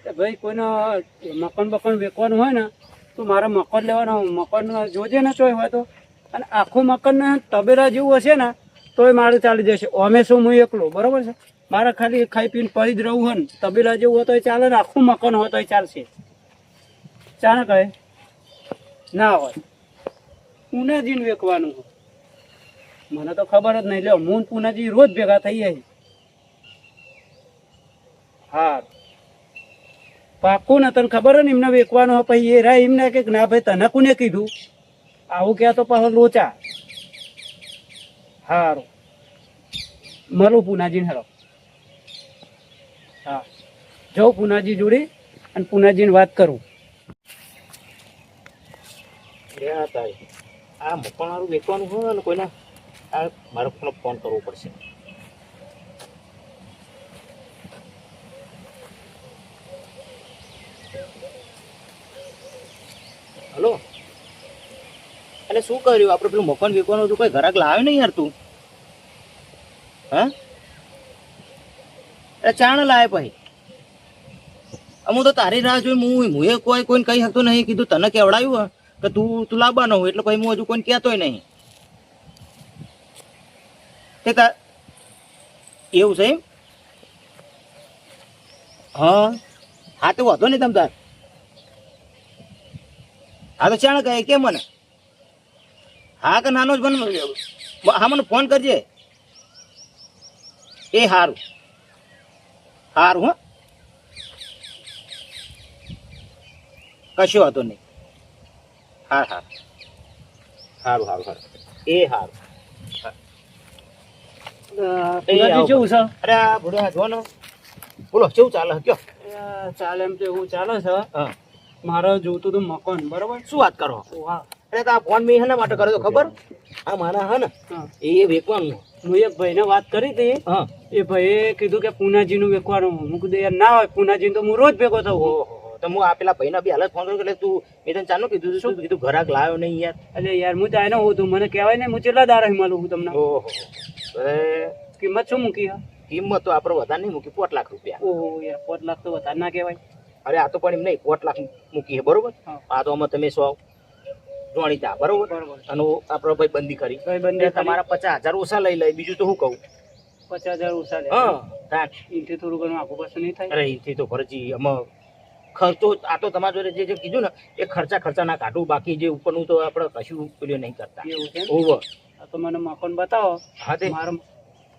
ભાઈ કોઈને મકાન બકાન વેચવાનું હોય ને તો મારે મકાન લેવાનો, મકાન જોજે ને ચોય હોય તો, અને આખું મકાન ને તબેલા જેવું હશે ને તો એ મારે ચાલી જશે. અમે શું હું એકલો, બરોબર છે, મારે ખાલી ખાઈ પીને પડી જ રહું હોય ને, તબેલા જેવું હોય તો એ ચાલે ને આખું મકાન હોય તો એ ચાલશે. ચાને કહે ના હોય પુનાજીને વેચવાનું હોય, મને તો ખબર જ નહીં. લે હું પુનાજી રોજ ભેગા થઈ જાય. હા પાકું ને તને ખબર હોય ને એમને વેચવાનું હોય, પછી એ રહ્યા એમને કે ના ભાઈ તને કોને કીધું આવું ક્યાં તો પાછો લોચા. સારું મળું પુનાજીને હેરો. હા જાઉં પુનાજી જોડી અને પુનાજીને વાત કરું. આ મકાન વાળું વેચવાનું હોય ને કોઈને આ મારે ફોન કરવો પડશે. હલો, એટલે શું કર્યું આપણે પેલું મકાન વેચવાનું હતું, કોઈ ઘરાક લાવે નહીં યાર તું? હા એટલે ચાણ લાવે પછી અમુક તો તારી રાહ જોઈ હું કોઈને કહી શકતો નહીં. કીધું તને કેવડાવ્યું કે તું લાવવાનો હોય એટલે પછી હું હજુ કોઈને કહેતોય નહીં. તે એવું છે એમ? હા હા તો વાંધો નહીં તમ તાર. હા તો ચાણ કહે કે મને હા કે નાનો જ બન. હા મને ફોન કરજે. એ સારું સારું. હા કશો વાંધો નહીં. હા હા સારું સારું સારું. એ સારું. પુનાજી કેવું છે? અરે ભૂડા જો ને બોલો કેવું ચાલે કયો? ચાલે એમ તો એવું ચાલે છે. હા મારે જોતું હતું મકાન, બરોબર. શું વાત કરો? હા અરે તો આ ફોન મેં હેના માટે કર્યો તો ખબર? આ મારા હે ને હા એ વેચવાનું. હું એક ભાઈને વાત કરી હતી. હા એ ભાઈએ કીધું કે પુનાજીનું વેચવાનું. હું કીધું યાર ના હોય, પુનાજીને તો હું રોજ ભેગો થઉં. ઓહો તો હું આ પેલા ભાઈના બી હાલત ફોન કર્યો એટલે તું મેં તને ચાલો કીધું શું કીધું ઘરાક લાવ્યો નહીં યાર? એટલે યાર હું ત્યાં હોઉં તું, મને કહેવાય ને હું કેટલા દારા મળું હું તમને. ઓહો અરે કિંમત શું મૂકી? હા કિંમત તો આપણે વધારે નહીં મૂકી, 5 લાખ રૂપિયા. ઓહો યાર 5 લાખ તો વધારે ના કહેવાય. અરે આ તો પણ એમ નહીં 5 લાખ મૂકી છે બરોબર. હા. આ તો અમે તમે 100 જોણીતા બરોબર. બરોબર. અને આપણો ભાઈ બંદી કરી ભાઈબંધી એટલે તમારા 50,000 ઓછા લઈ લે. બીજું તો શું કહું? 50,000 ઓછા લે. હા તાર એનથી થોડું ઘણું આખું પાછું નહીં થાય. અરે એથી તો ફરજી અમે ખર્ચો આ તો તમારા જોડે જે કીધું ને એ ખર્ચા ના કાઢું. બાકી જે ઉપરનું તો આપણે કશું પેલું નહીં કરતા. એવું છે? ઓવર. હા તો મને મકાન બતાવો. હા તે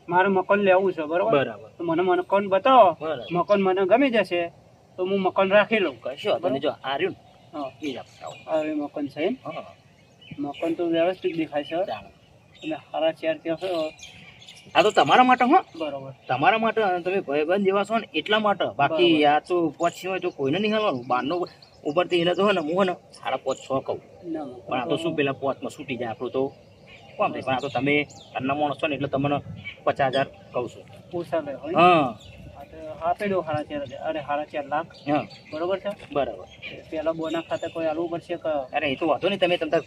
મારે મકાન લેવું છે, બરોબર. બરાબર તો મને મકાન બતાવો. બરાબર. મકાન મને ગમી જશે તો હું મકાન રાખી લઉં. કશો તમે જો આ રહ્યું હા ને એ જ આપતા હવે મકાન છે એમ? હા મકાન તો વ્યવસ્થિત દેખાય છે. ચાલો. એટલે સારા ચેર ત્યાં છે. આ તો તમારા માટે હો, બરોબર. તમારા માટે તમે ભાઈબંધ જેવા છો ને એટલા માટે. બાકી આ તો 5 હોય તો કોઈને નહીં હાલવાનું. બહારનો ઉપરથી એને તો હે ને હું હે ને 5.5-6 કહું. ના પણ આ તો શું પેલા 5 માં છૂટી જાય આપણું તો કોમ થાય. પણ આ તો તમે ઘરના માણસ છો ને એટલે તમને 50,000 કહું છું. ઓછા લે હોય. હા આપી દો 4.5. અરે 4.5 લાખ હા બરોબર છે. બરાબર. પેલા બોના ખાતે કોઈ આલવું પડશે કે? અરે એ તો વાંધો નહીં. તમે તમતા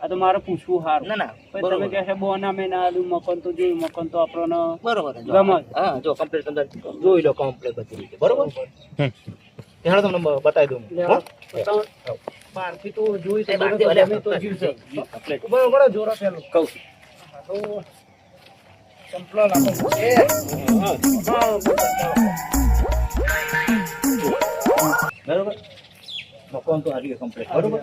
આ તો મારે પૂછવું સારું. ના ના પછી તમે બરોબર કહે બોના મેં ના આલ્યું, મકાન તો જોયું, મકાન તો આપણને બરોબર જો. ગમે. હા જો કમ્પ્લીટ તમે જોઈ લો કમ્પ્લીટ બધી રીતે બરોબર. હેડો તમને બતાવી દઉં. લેવા બતાવો. બહારથી તો જોઈ તો બહારથી બરોબર, ભલે ગમે તો જીવશે. કમ્પ્લીટ બરોબર જોરો પેલું કહું છું. હા, તો ચંપલો લાવો. બરોબર મકાન તો હારી કમ્પ્લીટ બરોબર.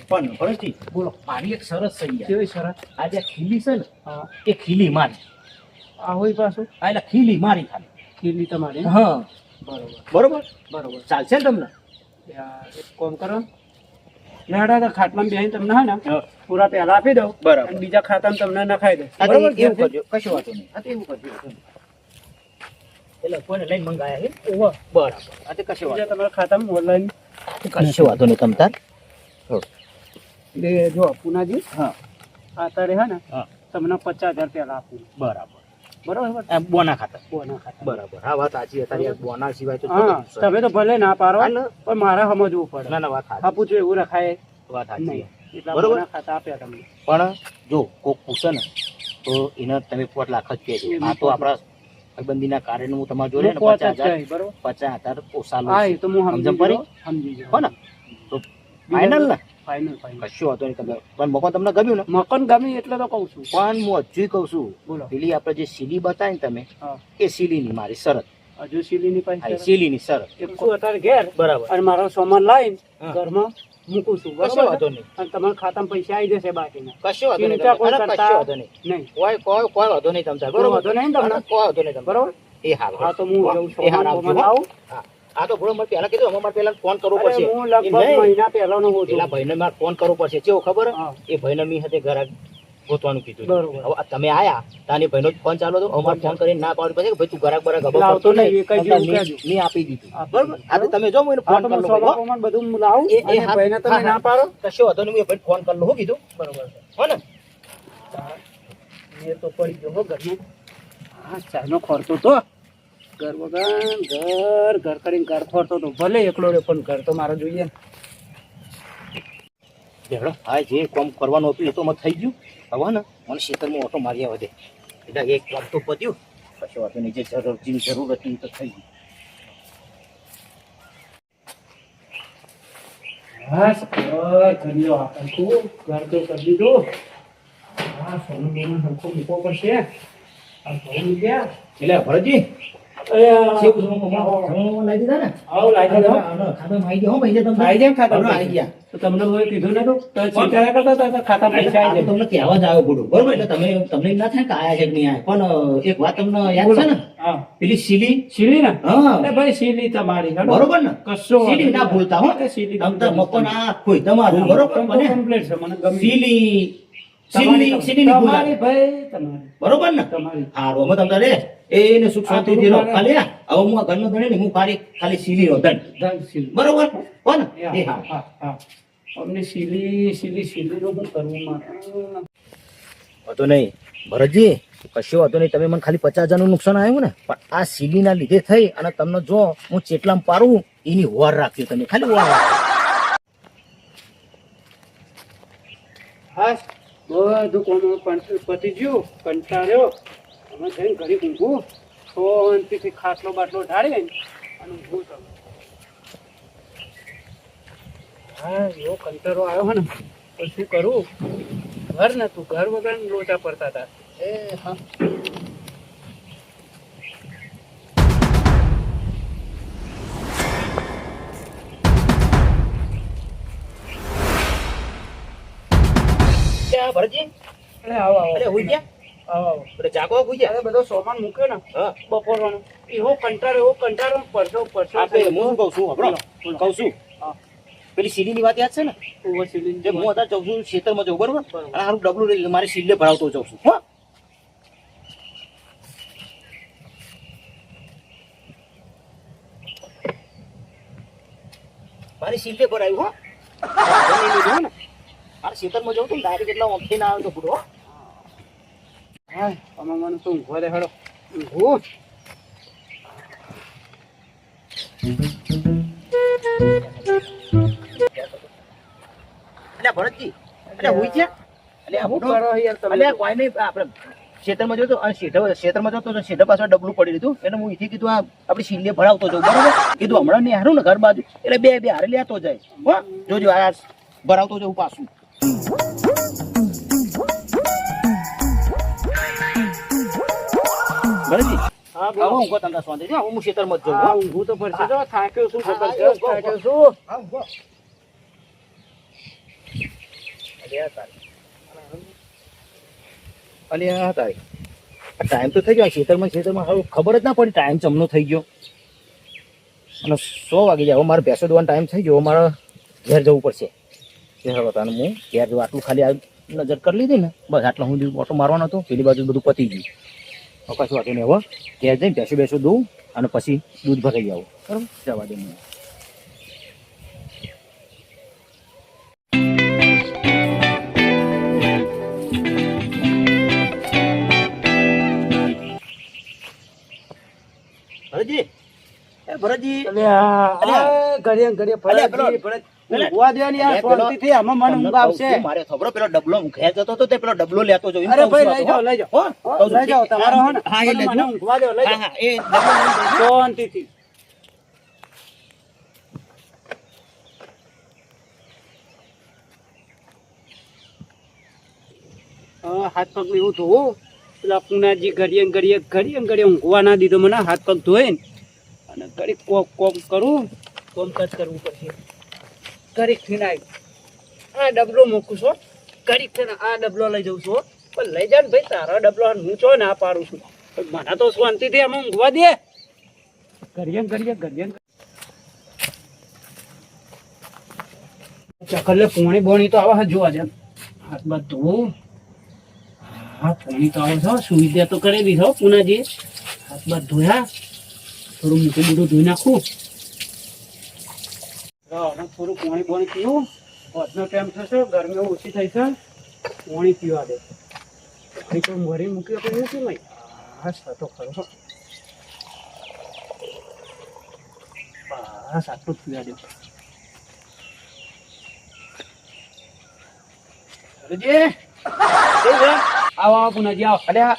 પણ ભરતજી બોલો મારી એક સરસ થઈ જાય. કેવી શરત? આ જે ખીલી છે ને હા એ ખીલી મારી. આ હોય પાછું આ એટલે ખીલી મારી ખાલી. ખીલી તમારી. હા બરોબર બરોબર બરોબર. ચાલશે ને તમને? એક કામ કરો, લેડા તો ખાટલામાં બેહીને તમને હે ને પૂરા પહેલા આપી દઉં. બરાબર. અને બીજા ખાતામાં તમને નખાઈ દઉં. આ તો બરોબર? એવું કરજો કશું વાંધો નહીં. આ તો એવું કરજો એટલે કોઈને લઈને મંગાયા છે ઓહો. બરાબર. આ તો કશું બીજા વાંધો તમારા ખાતામાં ઓનલાઈન કશું વાંધો નહીં તમ તાર. એટલે જો પુનાજી હા અત્યારે હે ને હા તમને 50,000 પહેલા આપું. બરાબર. બરોબર. આ બોના ખાતા બોના ખાતા. બરાબર. હા વાત સાચી. અત્યારે બોના સિવાય તો હા તમે તો ભલે ના પારો હાલો. પણ મારે સમજવું પડે. ના ના વાત સાચી. આપું છું એવું રખાય વાત સાચી. નહીં. એટલા બરોબર. બોના ખાતા આપ્યા તમને. પણ જો કોક પૂછે ને તો એને તમે 5 લાખ જ કહેજો. આ તો આપણા ભાઈબંધીના કારણે હું તમારા જોડે ને મૂકવા તો 50,000 જાય, બરોબર 50,000 ઓછા લઉં હા એ છું. તો હું સમજણ સમજી પડી? ગયો, સમજી ગયો. હો ને તો ફાઇનલ ને ફાઇનલ ફાઇનલ કશું વાંધો નહીં. તમે પણ મકાન તમને ગમ્યું ને? મકાન ગમી એટલે તો કહું છું. પણ હું હજુ કહું છું, બોલો. પેલી આપણે જે સીલી બતાવી ને તમે, હા એ સીલીની મારી શરત. હજુ સીલીની હા, એ પાસે સીલીની શરત. એક છું અત્યારે ઘેર બરાબર. અને મારો સામાન લાવીને હા. ઘરમાં મૂકું છું, કશો બરોબર વાંધો છે? નહીં. અને તમારા ખાતામાં પૈસા આવી જશે બાકીના. કશું વાંધો નહીં. ચિંતા કોઈ અરે, કરતા કશું વાંધો નહીં. નહીં. કોઈ વાંધો નહીં તમ તાર. કોઈ બરોબર? વાંધો નહીં ને તમને? અરે, કોઈ વાંધો નહીં તમ તાર. બરોબર? એ હાલ. હા તો હું જઉં છું. એ હાલ આવજો, સામાન હો. લાવું. હા. આ તો ભૂલો મારે પહેલા કીધું, અમારે પહેલા ફોન કરવો અરે, પડશે. હું એ લગભગ નહીં. મહિના પહેલાનો હોતો. પેલા ભાઈને મારે ફોન કરવો પડશે. કેવું ખબર? હા. એ ભાઈને મી સાથે ઘર ગોતવાનું કીધું. બરોબર. હવે આ તમે આયા તાની ભાઈનો જ ફોન ચાલુ હતો. અમારે ફોન કરીને ના પાડવું પડશે કે ભાઈ તું ઘરાક બરાક એટલે આવતો નહીં, એક જ જેવું કહેજો. મેં આપી દીધું. આપી બરોબર? દીધું. આ તો તમે જો હું એને હા ફોન તો કરી હું લઉં ભાઈ, હો. સામાન બધું લાવું એ અને હા, ભાઈને તમે હા, ના પાડો. કશો વાંધો નહીં. હું એ ભાઈને ફોન કરી લઉં. હું કીધું બરોબર છે. હો ને? એ તો પડી ગયો હો ઘરમાં. હા ચાનો ખોરતો તો ઘર વગર ઘર કરીને ઘર ખોરતો તો ભલે એકલો રે પણ ઘર તો મારે જોઈએ ને. દેખડો, હા જે કામ કરવાનું હતું એ તો મને થઈ ગયું. હવે ને મને ખેતરમાં ઓટો માર્યા વધે એટલે એક કામ તો પત્યું. કશો વાંધો નહીં. જે જરૂર હતી એ તો થઈ ગયું. બસ ઘર કરી લો આપણે તું ઘર તો કરી દીધું. હા સોનું બેનું સરખું મૂકવો પડશે. આ ઘઉં મૂક્યા. એટલે ભરતજી આવો લાગી દો. આવી જાય ખાતા આવી ગયા. તો તમને મેં કીધું નતું તો ચિંતા ના કરતા હતા, ખાતા પૈસા આવી જાય. તમને કહેવા જ આવ્યો બોલું બરોબર. એટલે તમને એમ ના થાય કે આયા છે કે નહીં આયા. પણ એક વાત તમને યાદ છે ને, હા પેલી સીલી? સીલી ને હા અરે ભાઈ સીલી તમારી હેડો. બરોબર ને? કશો વાંધો સીલી ના નહીં. ભૂલતા હો. અરે સીલી તમ તાર મકાન આ કોઈ તમારું બરોબર મકાન તો બને? complete છે, મને ગમ્યું. સીલી તમારી સીલી ની ભૂલ તમારી આવે. ભાઈ તમારી બરોબર ને? તમારી હારું અમે તમ તારે એને સુખ શાંતિથી રહો. આ તો ખાલી આ હવે હું આ ઘરનો ધણી ને હું ખાલી સીલી નો ધણી. ધન સીલી. બરોબર હો ને? એ હા હા. હા હા અમને સીલી નું શું કરવું મારે? વાંધો નહીં ભરતજી, કશો વાંધો નહીં. તમે મને ખાલી 50,000 નું નુકસાન આવ્યું ને, પણ આ સીલીના લીધે થઈ અને તમને જો હું ચેટલામાં પાડું એની વાર રાખ્યો તમે. ખાલી વાર રાખ્યો. હા બધું કોમ પતી ગયું, કંટાળ્યો. અમે જઈને ઘરે ઊંઘું શાંતિથી ખાટલો બાટલો ઢાળી અને ઊંઘું તમે. હા એવો કંટાળો આવ્યો હોય ને તો શું કરું? ઘર નતું, ઘર વગર લોચા પડતા હતા. એ હા ક્યાં ભરતજી? અરે આવો આવો અરે હુઈ ગયા? આવો આવો. અરે જાગો હુઈ ગયા? અરે બધો સામાન મૂક્યો ને હા. બપોરવાનો એવો કંટાળો પરસો આપણે હું શું કહું છું આપણો બોલો. કહું છું હા પેલી સીલીની વાત યાદ છે ને? ઓવર સીલિંગ જે હું અત્યારે જઉં છું ખેતરમાં જઉં બરોબર, બરોબર. અને સારું ડબલું લઈ મારી સીલે ભરાવતો જાઉં છું. હો મારી સીલે ભરાયું. હો મારે ખેતરમાં જવું તું ડાયરેક્ટ એટલા ઓમથી ના આવે તો પૂરો. હા અમારું તો ઊંઘવા દે હેડો ઊંઘું. એટલે ભરતજી એટલે હુઈ ગયા? એટલે આ શું મોટો કરો યાર તમે? એટલે કોઈ નહીં. આપણે ખેતરમાં જતો અને ખેતરમાં જતો તો શેઠા પાછળ ડબલું પડી દીધું એટલે હું એથી કીધું આ આપણી સીલે ભરાવતો જાઉં બરોબર. કીધું હમણાં નહીં હારું ને ઘર બાજુ એટલે બે હારે લેતો જાય. હો જોજો આ ભરાવતો જાઉં પાછું. ભરતજી હા હવે બોલો. હું કહું તમને શાંતિ છે. હવે હું ખેતરમાં જ જાઉં. હા હો. ઊંઘું તો પડશે જો થાક્યો છું હા, હા, જબરજસ્ત ઊંઘો, થાક્યો ઊંઘો. છું. હા, ઊંઘો. અલ્યા તારી. અલ્યા તારી. આ ટાઈમ તો થઈ ગયો ખેતરમાં હવે ખબર જ ના પડી ટાઈમ ચમનો થઈ ગયો અને 100 વાગી જાય. હવે મારે ભેંસો દોવાનો ટાઈમ થઈ ગયો. મારે ઘેર જવું પડશે. હું ઘેર જવું. આટલું ખાલી આ નજર કરી લીધી ને બસ આટલો હું ઓટો મારવાનો હતો. પેલી બાજુ બધું પતી ગયું. હવે કશું વાંધો નહીં. હવે ઘેર જઈને ભેંસો દઉં અને પછી દૂધ ભરાઈ આવું. બરાબર જવા દે મને. ભરતજી એ ભરતજી અલ્યા અલ્યા. ઘડિયા અલ્યા, પેલો- ભરત ઊંઘવા દે ને યાર, અરે પેલો- શાંતિથી, આમાં મને તમને ઊંઘ આવશે. કહું છું, મારે ખબર પેલો ડબલો ઘેર જતો હતો તે પેલો ડબલો લેતો જો એમ અરે કહું ભાઈ, છું લઈ આ તો, જાઓ, હો? લઈ જાઓ. હો? હો, કહું છું. લઈ જાઓ, તમારો હો ને. હા, એ મને લેજો. ઊંઘવા દો, લઈ હા, જાઓ. હા, એ ડબલો લઈ જજો. શાંતિથી. હાથ પગ એવું ધોવું, પેલા પુનાજી ઘડીએ ઊંઘવા ના દીધો મને, હાથ પગ ધોઈને અને ઘડીક કોક કરું, કોમકાજ કરવું પડશે. ઘડીક ફીનાય આ ડબલો મૂકું છું, ઘડીક થઈને આ ડબલો લઈ જઉં છું. પણ લઈ જા ને ભાઈ, તારો ડબલો હું ચો ના પાડું છું. પણ મને તો શાંતિથી આમાં ઊંઘવા દે. ઘડીએ ચકલે પોણી બોણી તો આવે જોવા છે. હાથ બાદ ધોવું. હા, પોણી તો આવે છે, સુવિધા તો કરી દીધો પુનાજી. હાથ બાદ ધોયા, થોડું મોટું મોટું ધોઈ નાખું. થોડું પોણી બોણી પીવું. વધનો ટાઈમ થશે, ગરમી ઓછી થઈ છે, પોણી પીવા દે. પાણી તો મરી મૂક્યો તો મૂકી નહીં. હા, તો ખરો. બસ આટલું જ પીવા દે. આવો પુનાજી આવો. અરે આ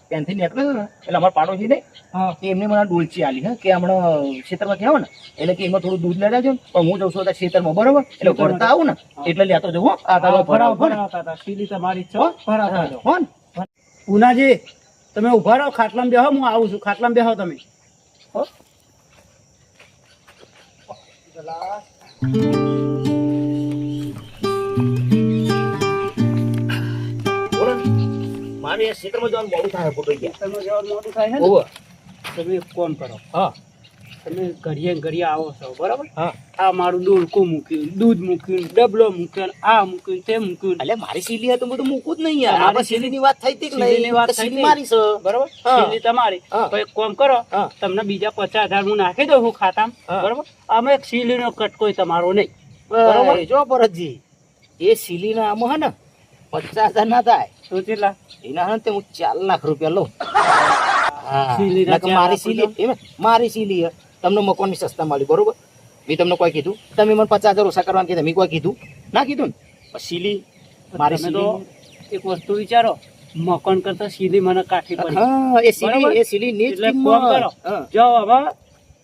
ત્યાંથી નીકળે છે ને એટલે અમારા પાડોશી ને હા, કે એમને મને ડોલચી આલી હે કે હમણાં ખેતરમાં થયા ને એટલે કે એમાં થોડું દૂધ લઈ લેજો પણ હું જઉં છું અત્યારે ખેતરમાં બરોબર એટલે ખેતરમાં ભરતા આવું ને એટલે લેતો જવું હો. આ તારો ભરાવ હો ને. ભરાવતા સીલી તમારી છે, ભરાવતા જાઓ. હો ને? પુનાજી તમે ઉભા રહો, ખાટલામાં બેહો, હું આવું છું. ખાટલામાં બેહો તમે. હો. બોલો ને. મારે આ ખેતરમાં જવાનું બહુ થાય ફોટો ગયા તમે જવાનું મોડું થાય છે ને, ઓવે. તમે એક કામ કરો. હા તમે ઘડીએ આવો છો બરાબર. હા આ મારું ડોલકું મૂક્યું, દૂધ મૂક્યું, ડબલો મૂક્યો, આ મૂક્યું, તે મૂક્યું. એટલે મારી સીલી હતી તો બધું મૂકવું જ નહીં યાર. તમારી આપણે સીલીની વાત થઈ હતી કે નહીં? સીલીની વાત તો થઈ સીલી હતી. મારી છે બરાબર, હા. સીલી તમારી. હા. તો એક કામ કરો, હા. તમને બીજા 50,000 હું નાખી દઉં છું ખાતામાં. હા. બરાબર, આમાં એક સીલીનો કટકોય તમારો નહીં. બરોબર. બરોબર જો ભરતજી એ સીલીના આમાં હે ને 50,000 ના થાય તો કેટલા? એના હે ને તે હું 4 લાખ રૂપિયા લઉં. હા સીલીના નકર 4 મારી લાખ સીલી એમ મારી સીલી હે. તમને મકોની સસ્તા મળી બરોબર. મેં તમને કોઈ કીધું તમે મને 50,000 ઓછા કરવાનું કીધું મેં કોઈ કીધું ના કીધું ને પણ સીલી મારી તમે તો સીલી એક વસ્તુ વિચારો, મકાન કરતા સીધી મને કાઠી પડી. હા એ સીલી બરોબર? એ સીલી ની જ એટલે કિંમત. ફોન કરો. હા. જો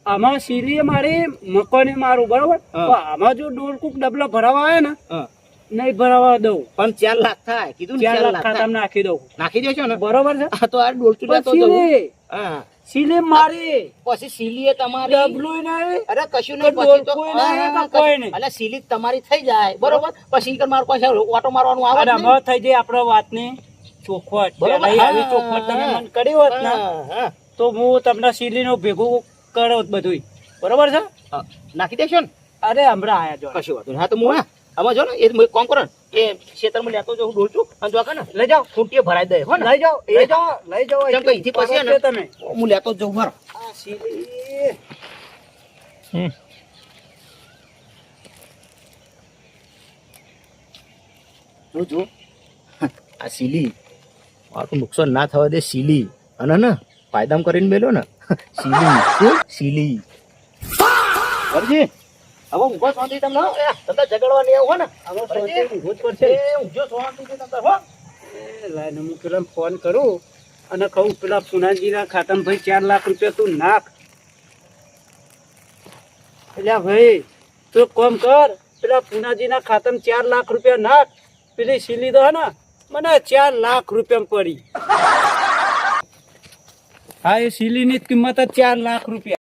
આમાં સીલી મારી, મકાન મારું, બરોબર. હા. તો આમાં જો ડોલકુક ડબલા ભરાવા આવે ને, હા. નહીં ભરાવા દઉં, પણ 4 લાખ થાય કીધું ને 4 4 લાખ લાખ ખાતામાં થાય. નાખી દઉં. નાખી દેશો ને બરોબર છે. આ તો આ ડોલચું પણ લેતો જવું. સીલી હા સીલી મારી, પછી સીલી એ તમારી ડબલું નહીં. અરે કશું તો નહીં પછી તો ડોલકું નહીં, હા, તો કોઈ નહીં. એટલે સીલી તમારી થઈ જાય બરોબર પછી ઈકર માર પાસે ઓટો મારવાનું આવે અને જ નહીં. આમાં થઈ જાય આપણા વાતની ચોખવટ. બરોબર. પહેલા આવી હા, ચોખવટ તમે હા. મને કરી હોત ને, હા, હા, તો હું તમને સીલીનો ભેગું કરો બધું. બરોબર છે. હા. નાખી દેશો ને અરે હમણાં આયા જો. કશું વાંધો નહીં. હા તો હું આમાં જો ને એ કામ કરો ને એ ખેતરમાં લેતો જવું ડોલચું અને જો ને લઈ જાઓ, ખૂંટીએ ભરાઈ દે હો ને લઈ જાઓ, લઈ જાઓ, લઈ જાઓ. કેમ કે અહીંથી પછી પાડો છે તમે. હું લેતો જ જઉં ભરો આ સીલી જો આ સીલી મારું નુકસાન ના થવા દે સીલી અને ને ફાયદામાં કરીને મેલ્યો ને સીલી શું સીલી કરજી હવે ઊંઘો શાંતિ તમને હો. એ તમને ઝઘડવા નહીં આવું હો ને આમાં કરજી. શાંતિ ઊભું જ પડશે. એ ઊંઘજો શાંતિથી તમને હો એ લાઈને હું પેલા ફોન કરું અને કહું પેલા પુનાજીના ખાતામાં ભાઈ 4 લાખ રૂપિયા તું નાખ. એટલે ભાઈ તું એક કામ કર, પેલા પુનાજીના ખાતામાં 4 લાખ રૂપિયા નાખ. પેલી સીલી તો હે ને મને 4 લાખ રૂપિયામાં પડી. હા, એ સીલીની જ કિંમત જ 4 લાખ રૂપિયા.